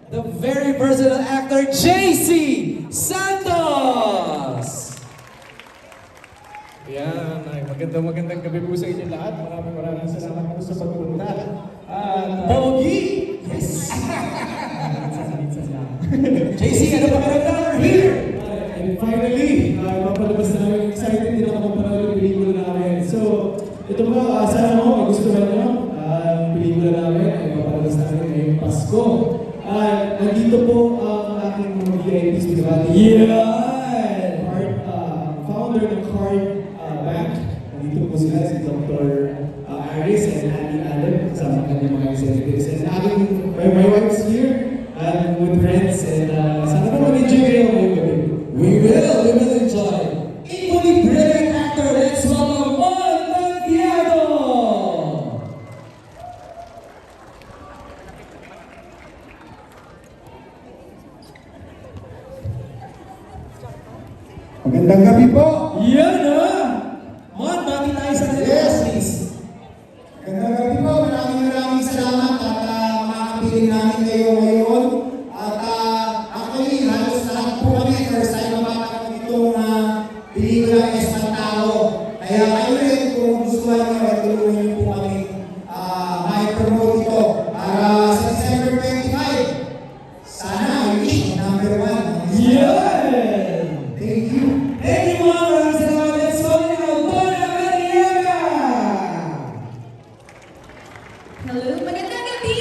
the very versatile actor, JC Santos! Yan, ay magandang gabi po sa inyo lahat. Maraming salamat po sa pagpunta. Pogi! Yes! JC, ano pa ka na here? And finally, mapalabas na namin. Excited din ako para yung pelikula namin. So, ito po, sana mo, magustuhan nyo. Pelikula namin ay mapalabas namin ngayong Pasko. Nandito po ang aking mga VIPs, di ba? Yeah! Founder ng Card Bank. Nandito po sila si Dr. Aris and Andy Adam. Kasama kanyang mga executives. And my wife's here with friends. And sana po mag-enjoy kayo ngayong gabi. We will enjoy. Equally brilliant actor, let's welcome Mon Mantiado! Magandang gabi po! Yan Mon, bakit tayo sa Yes. please? Magandang gabi po! Maraming salamat at makakapiling namin kayo ngayon. At actually, halos lahat po kami first time mapapakita itong pelikula Espantado. Kaya kayo rin kung gustuhan nyo at tulungan nyo po kami ma-promote ito para sa December 25. Sana I wish number 1. Yan! Thank you! Thank you, Mon! Maraming salamat. Let's welcome now, Mona Maniaga! Hello, magandang gabi!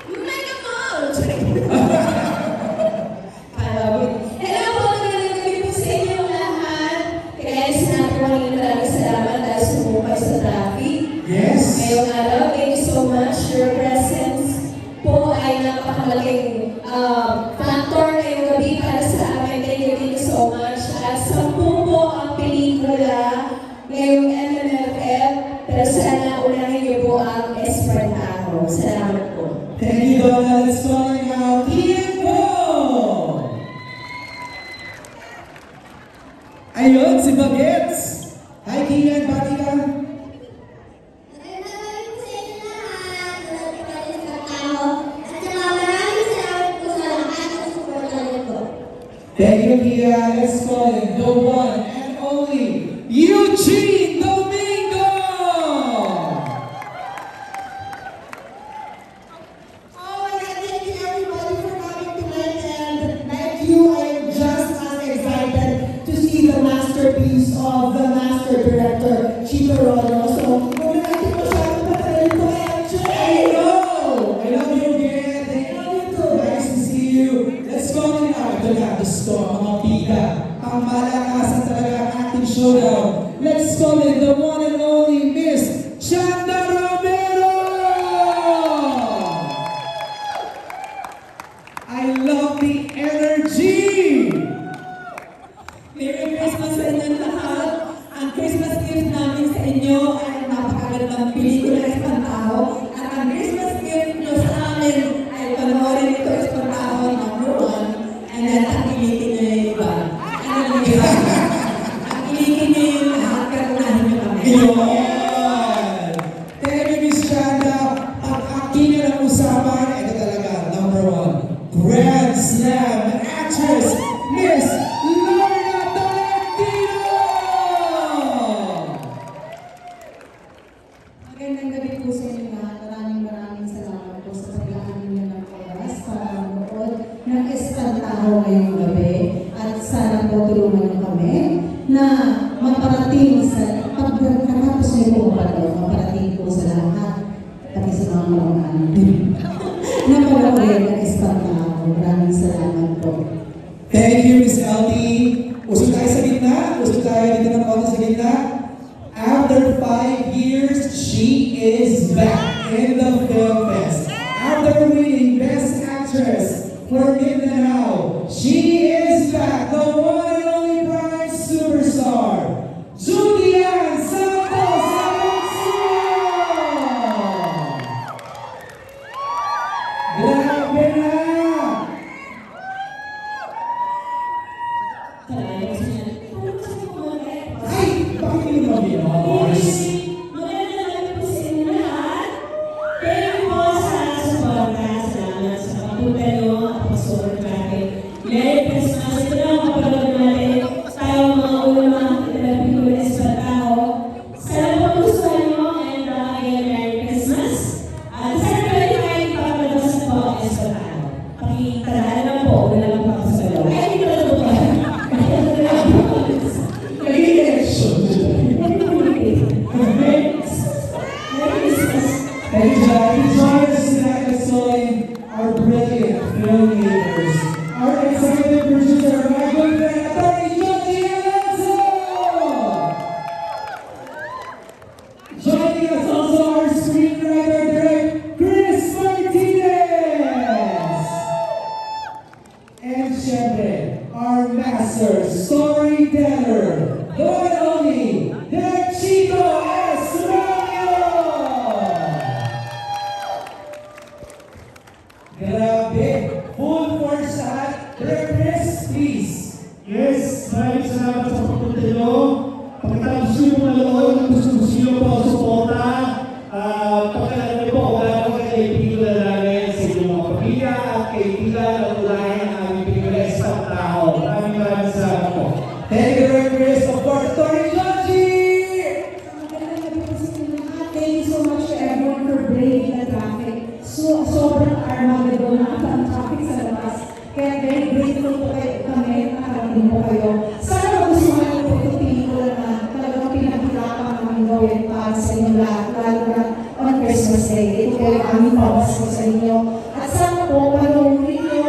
Mega Mall! Hello po, magandang gabi po sa inyong lahat. Kaya sinabi ko kanina maraming salamat dahil sumukay sa traffic. Yes! Ngayong araw, thank you so much. Your presence po ay napakalaking factor ngayong gabi para sa amin. Thank you so much. At 10 po ang pelikula ngayong MMFF. Pero sana unahin niyo po ang Esperantado. Salamat po. Thank you, Donna. Let's welcome now, Kian Po! Ayun, si Bagets! Hi, Kian. Pati ka? Thank you, Kia. Let's call him the one and only Eugene Domingo! Thank you everybody for coming tonight, and like you, I'm just as excited to see the masterpiece of the master director, Chito Rollo. So, kung natin po siya, patayin ko I know! I love you again. I love you too. Nice to see you. Let's call him now. Ito na, the storm, mga bida. Ang malakasan talaga ang ating showdown. Let's call him the one and only Miss Chanda Romero! I love the energy! Merry Christmas sa inyong lahat. Ang Christmas gift namin sa inyo ay napakagandang pelikula Espantado. At ang Christmas gift nyo sa amin ay panoorin ito Espantado number 1. And then takilikin nyo yung iba. Ano yung iba? Takilikin nyo yung lahat, karunahin nyo kami. Yun! Thank you, Miss Chanda. Ang aking ng usapan, ito talaga, number 1. Grand Slam actress, Miss Lorna Tolentino! Magandang gabi po sa inyo lahat. Maraming salamat po sa paglaan ninyo ng oras para manood ng Espantado ngayong gabi. At sana po tulungan niyo kami na maparating sa pagkatapos niyo po maparating po sa lahat, pati sa mga kamag-anak na panoorin ng Espantado. Maraming salamat po. Thank you, Miss LT. Usog tayo sa gitna. Usog tayo dito ng konti sa gitna. After 5 years, she is back in the Film Fest. After winning Best Actress for Mindanao, she is back, the one and only Prime Superstar, Julian Santos Agoncillo! Grabe na! Talagang gusto niya. Ano gusto mo mga Ay! Bakit hindi mo boys? Magandang gabi po sa inyo lahat. Thank you po sa suporta. Salamat sa pagpunta nyo. Ako super traffic. Merry Christmas! Ito na ang kapanood natin. Tayo mga unang mga Pilipinas sa tao. Sana po gustuhan nyo and again, Merry Christmas! At sana pwede kayo ipapalabas na po ang Espantado. Pakitandaan lang po, wala lang po ako sa loob. Ay, hindi ko lang po ba? Naging election. Thank you, Jackie. Join us tonight and join our brilliant filmmakers. Our executive producer, my good friend, Attorney Johnny Alonso! Joining us also our screenwriter, Direct Chris Martinez! And syempre, our master storyteller, the one and only, Direct Chico S. Romeo! Grabe! Full force lahat. Direct Chris, please. Yes, maraming salamat sa pagpunta nyo. Pagkatapos nyo yung manood, gusto nyo po ang suporta. Pagkatapos nyo po, wala po kayo kaibigan namin sa inyong mga pamilya at kaibigan at ulahin ang aming pinagalis sa tao. Maraming salamat po. Thank you, Direct Chris. Of course, Tony Joji! Thank you so much to everyone for braving the traffic. Sobrang Armageddon na ang traffic sa labas. Kaya very grateful po kayo kami, nakarating po kayo. Sana magustuhan niyo po itong pelikula na talagang pinaghirapan namin gawin para sa inyo lahat, lalo na on Christmas Day. Ito po yung aming pamasko sa inyo. At sana po, panoorin niyo,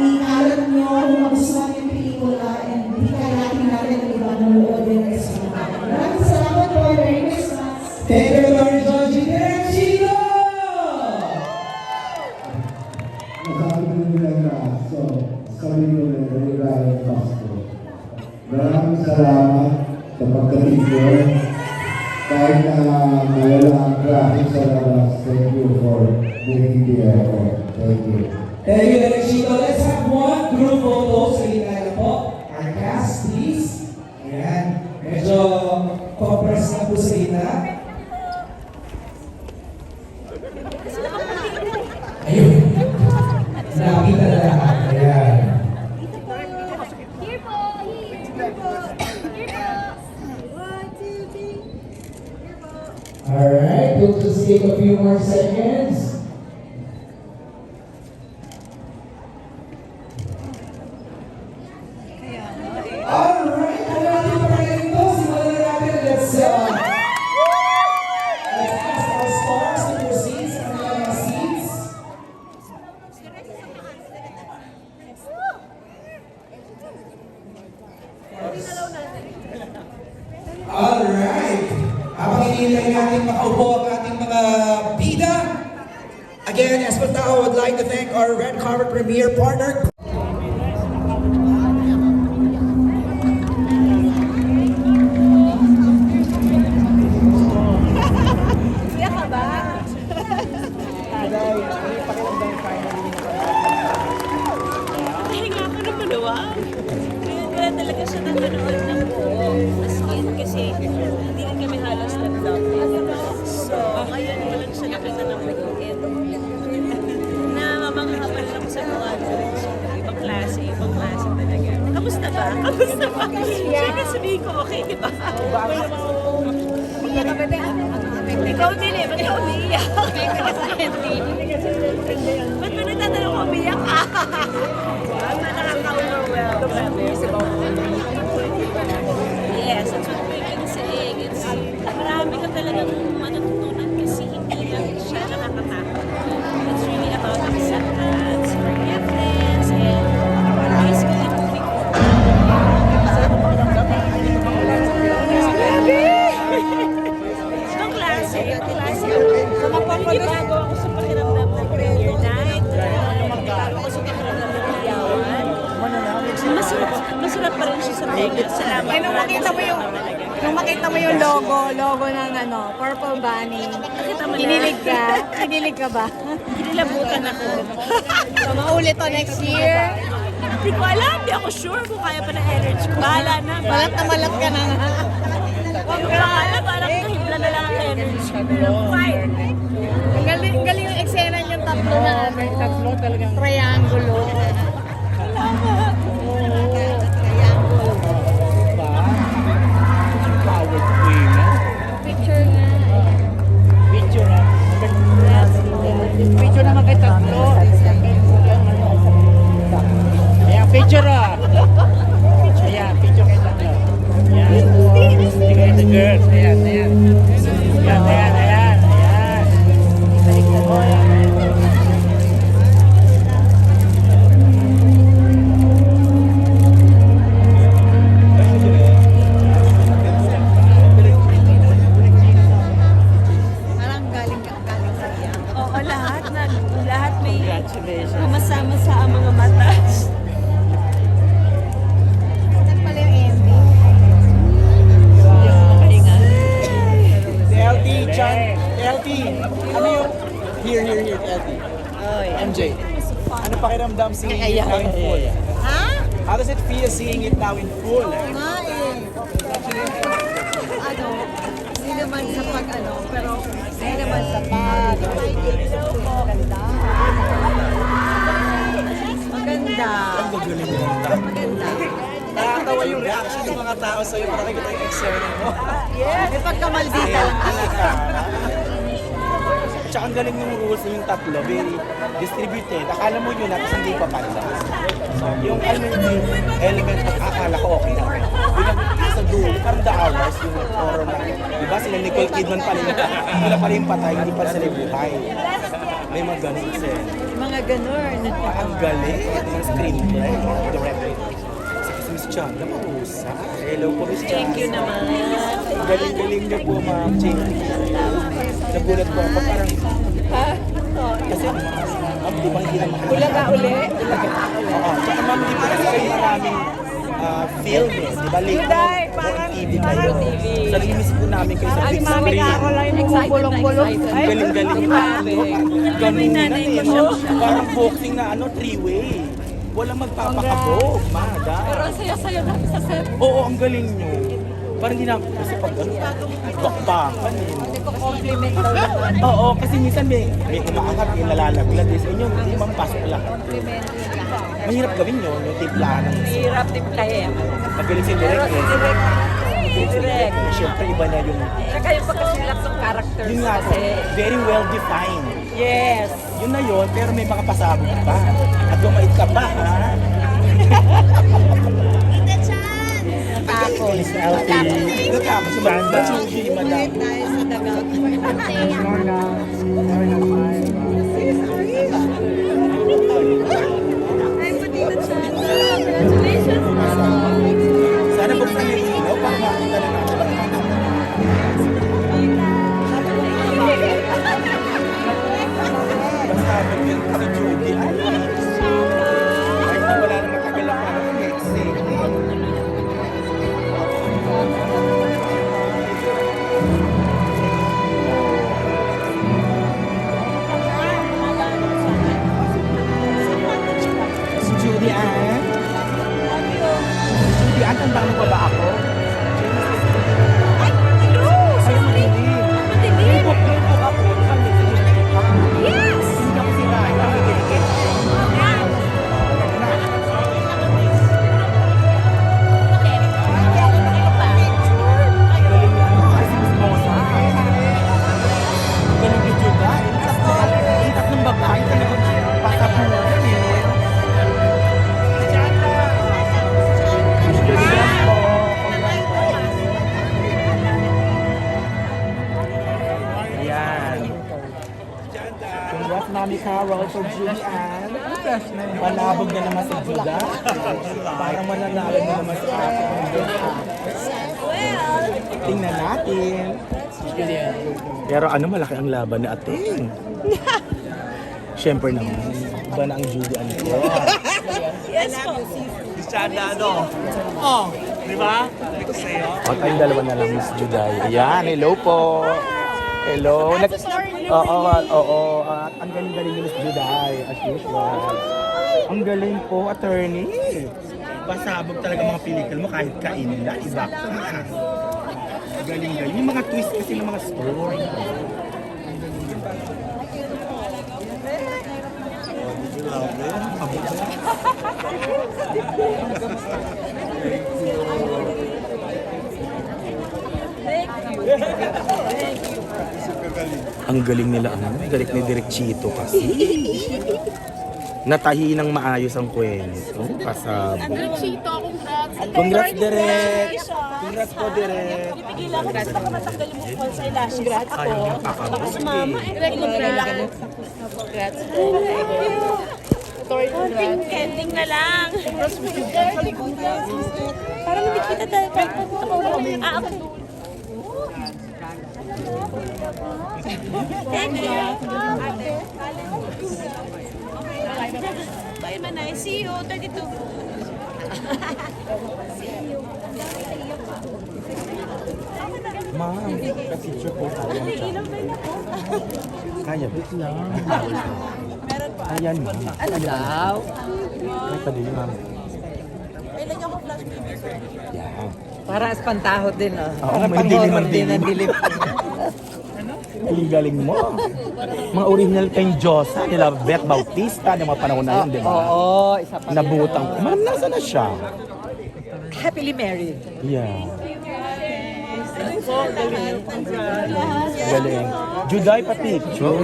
i-alat niyo kung magustuhan niyo yung pelikula and di kailangan natin ang iba nanood din sa mga. Maraming salamat po. Merry Christmas! Thank you, Tony Joji. Direct Chico! Masabi ko nila na, so, sabi ko na nalilaya ang Pasko. Maraming salamat sa pagdating ko. Kahit na malala ang traffic sa labas, thank you for making the effort. Thank you. Thank you, Direct Chico. Let's have one group photo sa gitna na po. Our cast, please. Ayan. Medyo compress na po sa gitna. Ayun. Nakita na lahat. Ayan. Here po! Here po! Here po! 1, 2, 3. Here po! Alright, we'll just take a few more seconds. Alright, kung natin pa rin ito, simulan na natin. Let's ask our stars to proceed sa kanilang mga seats. Alright. Habang hinihintay natin makaupo ang ating mga bida. Again, Espantado would like to thank our red carpet premiere partner. Siya ka ba? Nahinga ako ng maluwag. Kaya talaga siya nanonood ng buo. As in, kasi hindi rin kami halos nag-lockdown. So, ngayon ko lang siya nakita ng mag-ulit. Namamangha pa lang sa mga ibang klase talaga. Kamusta ba? Kamusta ba? Siyempre sabihin ko, okay, di ba? Ikaw din eh, ba't ka umiiyak? Ba't ba nagtatanong ko umiiyak ka? Ba't ba nakaka-overwhelm? Yes, that's what we've been saying. It's, marami ka talagang matutunan kasi hindi lang siya nakakatakot. It's really about acceptance, forgiveness, and basically moving Ibang klase. Hindi bago ako sa pakiramdam ng premiere night. Bago ako sa pakiramdam ng iyawan. Masarap pa rin siya sa tenga. Salamat. Eh, nung makita mo yung logo ng Purple Bunny, kinilig ka ba? Kinilabutan ako. So, maulit to next year. Hindi ko alam. Hindi ako sure kung kaya pa ng energy. Bahala na. Malat ka na nga. Huwag ko lang alam. Parang kahibla na lang ang energy. Pero fine. Ang galing yung eksena yung tatlo na ano. May tatlo talagang triangulo. Salamat. Triangulo. Power queen. Picture nga. Picture na. Picture naman kay tatlo. Ayan, picture ah. Ayan, picture kay tatlo. Ayan. Picture kay the girls. Ayan, ayan. Ayan, ayan, ayan. Ayan. Oh, ayan. Parang galing sa iya. Oo, lahat may Congratulations. kumasama sa mga mata. Saan pala yung ending? LT, John. LT. Ano yung... Here, LT. MJ. Ano pakiramdam singing it now in full? Ha? How does it feel seeing it now in full? Nga eh. Ano, hindi naman sa pag-ano, pero hindi naman sa pag. Maganda. Maganda. Ang gagaling mo ng tao. Maganda. Nakakatawa yung reaction ng mga tao sa'yo. Parang nakikita yung eksena mo. May pagkamaldita lang talaga. Tsaka ang galing yung rules yung tatlo, very distributed. Akala mo yun, tapos hindi pa pala. Yung element of akala ko okay na. Bilang sa dulo, parang the hours, yung horror na. Diba sila Nicole Kidman pa rin, wala pa rin patay, hindi pa sila buhay. May mga ganun kasi. Mga ganun. Ang galing ng screenplay, director. Si Miss Chanda, marusa. Hello po, Miss Chanda. Thank you naman. Galing-galing niyo po, Ma'am Jane. Nagulat po ako, parang... Kasi, ma'am, di ba hindi naman... Ulaga uli. Oo, tsaka ma'am, di ba kasi kayo maraming film eh. Di ba, late on TV kayo. So, nag-miss po namin kayo sa big screen. lang yung bumubulong-bulong. Galing-galing niyo po. Ganun na eh. Parang boxing na ano, three-way. Walang magpapakabog, mada. Pero ang saya-saya namin sa set. Oo, ang galing nyo. Parang hindi namin kasi pag ano, bakbakan eh. Compliment daw naman. Oo, kasi minsan may umaangat, may nalalaglag. Sa inyo, hindi mapasok lahat. Mahirap gawin yun, yung tipla ng Hirap din kaya. magaling si Direk eh. Direk. Siyempre, iba na yung, Tsaka yung pagkasulap ng characters yun nga, kasi. very well defined. Yes. Yun na yun, pero may mga pasabog pa. At lumait ka pa, ha? Tapos. Miss Alfie. Natapos sa banda. Chuji, madam. Tayo sa dagat. Congratulations, ma'am. Sana buksan yung ilaw para makita na natin. Basta yun si Judy. Ay, kahit na wala na matagal ang parang next day. Si Judy Ann. Judy Ann, tandaan mo pa ba ako? Ay, madilim. Madilim. Notebook ako. Kami, Yes! hindi ako sirain. Kami, dinikit. Galing niya. Ay, si Miss Mosa. Galing ni Judy. Ang tatlong babae talagang pasabuhan eh. Ayan. Congrats, Mami Carol, for Judy Ann. Malabog na naman si Juda. Parang mananalo na naman si Ate. Tingnan natin. Pero ano, malaki ang laban ni Ating. Siyempre naman, iba na ang Judy Ann ko. Yes po. Di ba? O, tayong dalawa na lang, Miss Juday. Ayan, hello po. Hello. Oo. Ang galing-galing ni Miss Juday, as usual. Ang galing po, attorney. Pasabog talaga mga pelikula mo kahit kainin na, iba pa. Galing-galing. Yung mga twist kasi ng mga story. Ang galing nila, galing ni Direk Chito kasi. Natahi ng maayos ang kwento. Pasabog. Chito, congrats. Congrats, Direk! Congrats po, Direk! Pigilan ko kasi baka matanggal yung mukha sa elashes. Congrats po. Ayaw niya pakabog. Baka sumama eh. Congrats. Ending na lang. Parang hindi kita tayo. Ah, okay. Thank you. Bye, Manay. See you. 32. Ma'am, picture po tayo. Kaya ba? Ayan, ma'am. Ano daw? May padili, ma'am. Yan. Para espantaho din, oh. Oo, may dilim ang din ang dilim. dilim. Ang galing mo. Mga original kayong Diyosa, nila Beth Bautista, ng mga panahon na yun, di ba? Oo, isa pa. Nabutang. Ma'am, nasa na siya? Happily married. Yeah. Galing. Juday pa picture.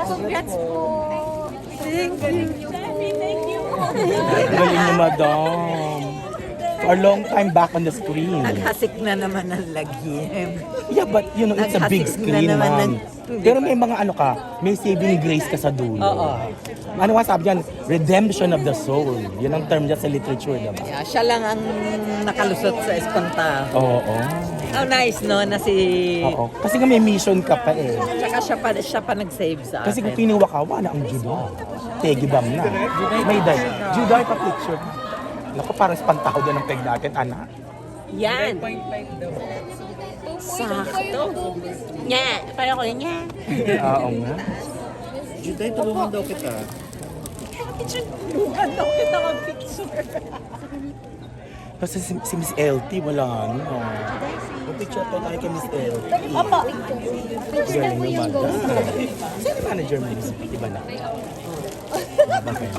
Congrats po. Thank you. Thank you. Galing ni Madam. For a long time back on the screen. Naghasik na naman ang lagim. Yeah, but you know, it's a big Naghasik na screen, naman ma'am. ng- Pero may mga ano ka, may saving grace ka sa dulo. Oo. Ano nga sabi yan? Redemption of the soul. Yun ang term dyan sa literature, diba? Yeah, siya lang ang nakalusot sa espantaho. Oo. Oh, nice, no? Na si... Oo. Kasi nga may mission ka pa eh. Tsaka siya pa nag-save sa Kasi kung akin. kinuha ka, wala ang Juday. Tegibam na. May day. Juday pa picture. Naku, parang espantaho din ang peg natin, anak. Yan. Sakto. Yan. Parang ko rin yan. Oo nga. Juday, tulungan daw kita. Tulungan daw kita mag-picture. Kasi si Miss LT, wala ano. Picture po tayo kay Miss LT. Opo. Galing naman. Sino yung manager mo? Iba na. Bakit?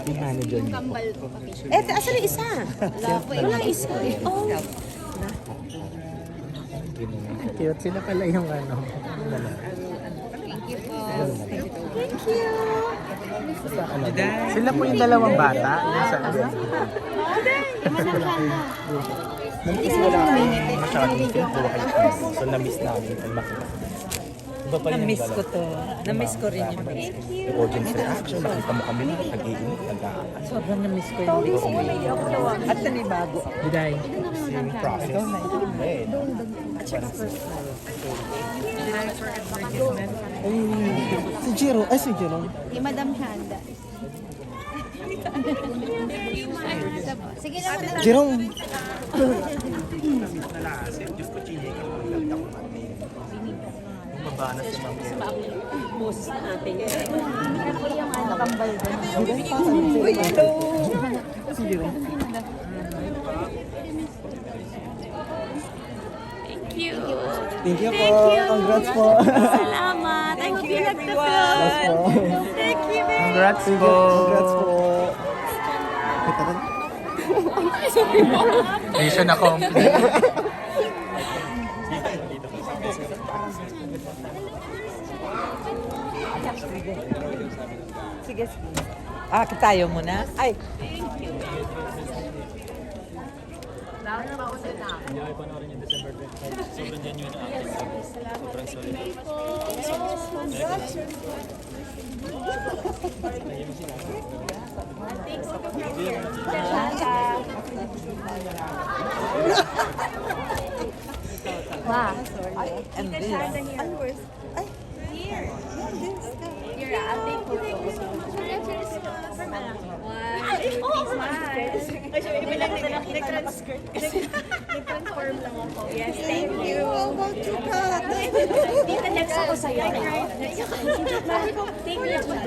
Yung manager mo. Asan yung isa? Wala isa. Oh. Cute sila pala yung ano. Sila po yung dalawang bata. Yung sa Namiss wala akong masyadong film po kayo. So na-miss namin pag makita. Iba pa rin yung Na-miss ko dalawa. to. Na-miss ko rin yung Yung audience reaction, nakita mo kami nag-iinit, nag-aakal. sobrang na-miss ko yung video. At nanibago. Biday. Yung process. Red. Si Jiro, si Jiro. Ni Madam Handa. Sige lang, Madam. Jerome. Bumaba na si Ma'am. Boses na ating. Ano po yung ano, kambal doon? Uy, hello! Thank you. Thank you po. Congrats po. Salamat. Thank you, everyone. Thank you, very Congrats po. Congrats po. Mission accomplished. Sige, sige. Tayo muna. Ay! Wow. And this. Here, I'll take photos. Nag-transform lang ako. Yes, thank you. Dito next ako sa'yo. Thank you.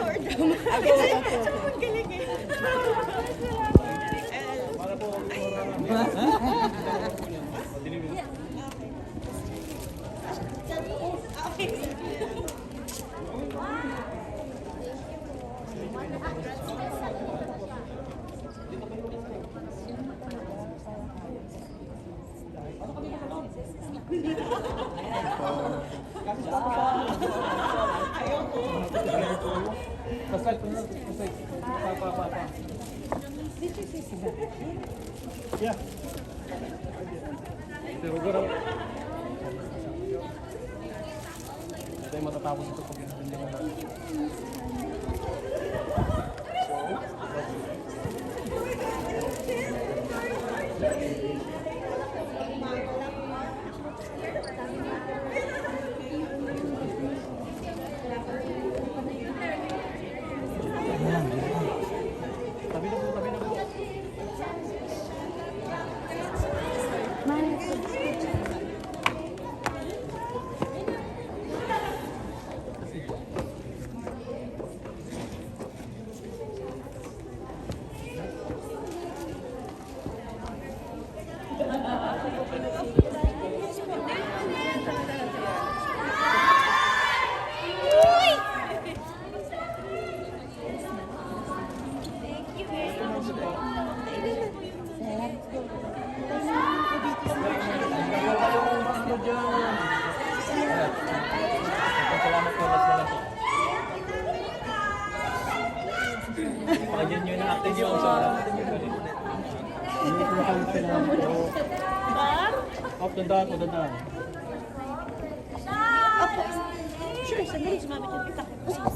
Sure, sandali, sumabit yung pitak.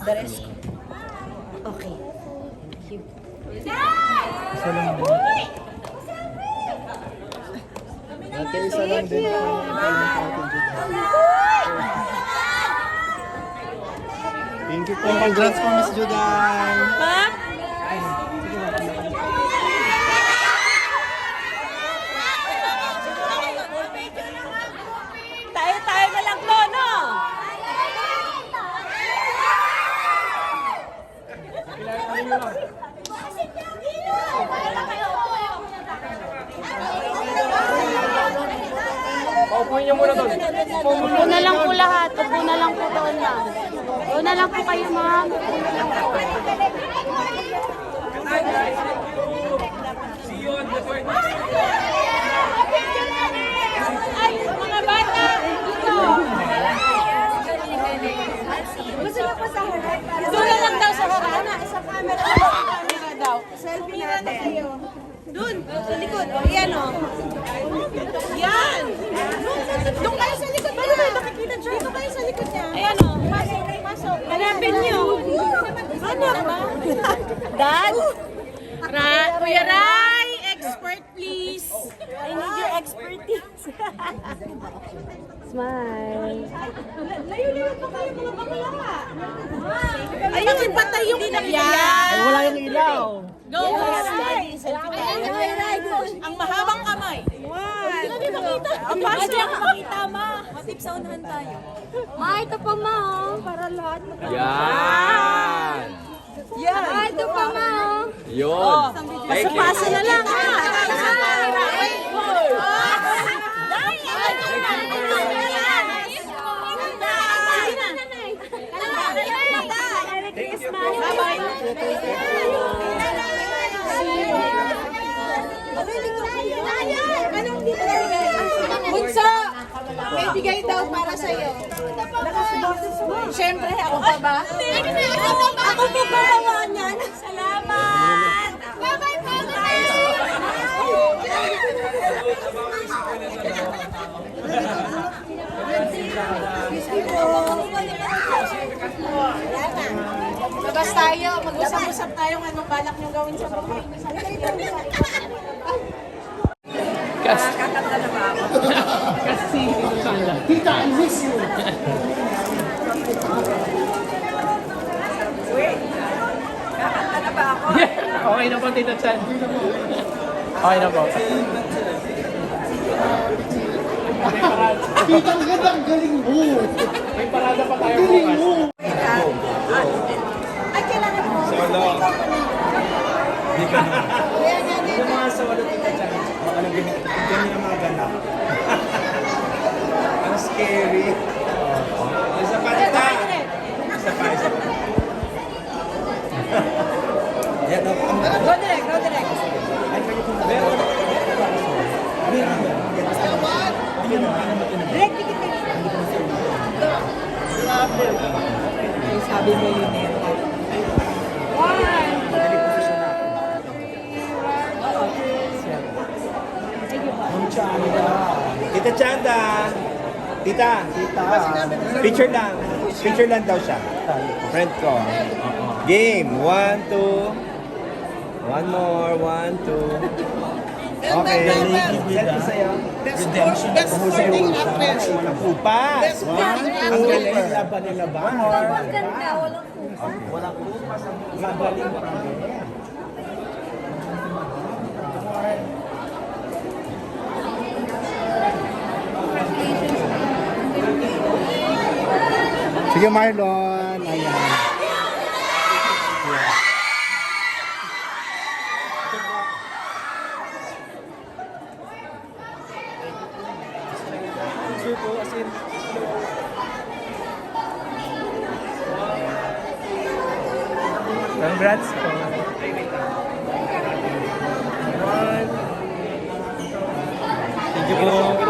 The rest ko. Okay. Ate, isa lang din po ang natin dito. Thank you po. Congrats po, Miss Juday. Tayo na lang to, no? Upo na lang po lahat. Upo na lang po doon lang. Doon na lang po kayo, ma'am. Ay, mga bata! Dito! Gusto niyo pa sa harap? Doon na lang daw sa harap. Sa camera. Camera daw. Selfie natin. Doon, sa likod. O, yan o. Yan! Doon kayo sa likod. Paano kayo makikita dyan? Dito kayo sa likod niya. Ayan o. Pasok, pasok. Hanapin niyo. Hanap ba? Dad? Kuya Ray, expert please. I need your expertise. Smile. Layo-layo pa kayo mga bakla. Ayun, patay yung yan. Wala yung ilaw. Go! Ang mahabang kamay. One. Hindi makita. Ang basa lang makita, ma. Matip sa unahan tayo. Ma, ito pa, ma, oh. Para lahat. Yan! Yan. Ma, ito pa, ma, oh. Yun! Thank you! Pasa na lang, ha? Bunso, may bigay daw para sa'yo. Siyempre, ako pa ba? Ako po ba yan? Salamat! Bye-bye po! Labas tayo, mag-usap-usap tayo kung anong balak nyo gawin sa buhay. Kakanta na ba ako? Kasi, Tita, I miss you. Kakanta na ba ako? okay na po, Tita Chan. Okay na po. Tita, ang ganda, ang galing mo. May parada pa tayo Galing bukas. mo. Ay, kailangan mo. Solo. Hindi ka na. Yung mga solo, Tita Chan. Baka lang ganyan ang mga ganap. Ang scary. Isa pa, Tita. Isa pa. Yan ako. Go direct, go direct. Direct, dikit. Sabi mo yun eh. Tita Chanda. Tita. Picture lang. Picture lang daw siya. Friend ko. Game. 1, 2. One more. 1, 2. Okay. Selfie sa'yo. Best supporting actress. Walang kupa. Ang galing. Laban nila ba? Ang ganda, walang kuko. Walang kupa. Magaling pa. Sige Marlon, ayan. Congrats po. Thank you po.